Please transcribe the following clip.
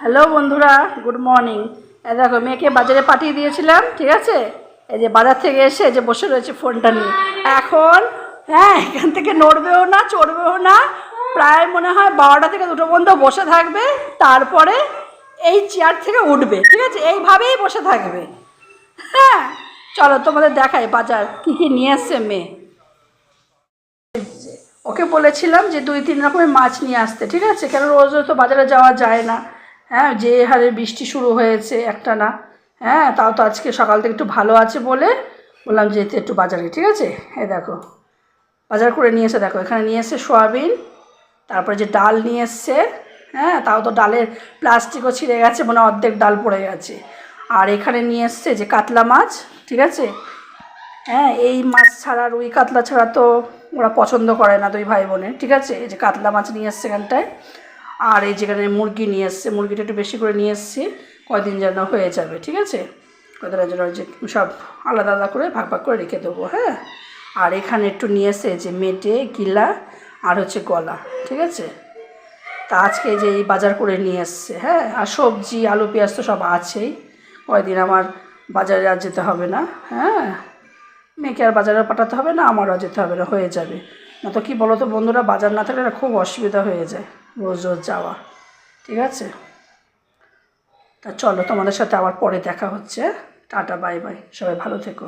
Hello বন্ধুরা, good morning. এই দেখো মেয়েকে বাজারে পাঠিয়ে দিয়েছিলাম, ঠিক আছে। এই যে বাজার থেকে এসে যে বসে রয়েছে ফোনটা নিয়ে এখন। হ্যাঁ, এখান থেকে নড়বেও না, চড়বেও না। প্রায় মনে হয় 12টা থেকে 2টো পর্যন্ত বসে থাকবে, তারপরে এই চেয়ার থেকে উঠবে, ঠিক আছে। এইভাবেই বসে থাকবে। হ্যাঁ, চলো তোমাদের দেখাই বাজার কী কী নিয়ে এসছে মেয়ে। ওকে বলেছিলাম যে 2-3 রকমের মাছ নিয়ে আসতে, ঠিক আছে, কেন রোজ রোজ তো বাজারে যাওয়া যায় না। হ্যাঁ, যে হারে বৃষ্টি শুরু হয়েছে একটা না। হ্যাঁ, তাও তো আজকে সকাল থেকে একটু ভালো আছে বলে বললাম যেতে একটু বাজারে, ঠিক আছে। এই দেখো বাজার করে নিয়ে এসে, দেখো এখানে নিয়ে এসে সোয়াবিন, তারপরে যে ডাল নিয়ে এসছে। হ্যাঁ, তাও তো ডালের প্লাস্টিকও ছিঁড়ে গেছে, মানে অর্ধেক ডাল পড়ে গেছে। আর এখানে নিয়ে এসছে যে কাতলা মাছ, ঠিক আছে। হ্যাঁ, এই মাছ ছাড়া, রুই কাতলা ছাড়া তো ওরা পছন্দ করে না, দুই ভাই বোনে, ঠিক আছে। এই যে কাতলা মাছ নিয়ে এসছে এখানটায়। আর এই যেখানে মুরগি নিয়ে এসছে, মুরগিটা একটু বেশি করে নিয়ে এসছি, কয়দিন যেন হয়ে যাবে, ঠিক আছে। কয়দিনের জন্য যে সব আলাদা আলাদা করে ভাগ ভাগ করে রেখে দেবো। হ্যাঁ, আর এখানে একটু নিয়ে এসে যে মেটে গিলা আর হচ্ছে গলা, ঠিক আছে। তা আজকে যে এই বাজার করে নিয়ে এসছে। হ্যাঁ, আর সবজি আলু পেঁয়াজ তো সব আছেই, কয়দিন আমার বাজারে আর যেতে হবে না। হ্যাঁ, মেয়েকে আর বাজারে পাঠাতে হবে না, আমারও যেতে হবে না, হয়ে যাবে। না তো কী বলো তো বন্ধুরা, বাজার না থাকলে না খুব অসুবিধা হয়ে যায় রোজ রোজ যাওয়া, ঠিক আছে। তা চলো তোমাদের সাথে আবার পরে দেখা হচ্ছে। টাটা, বাই বাই, সবাই ভালো থেকো।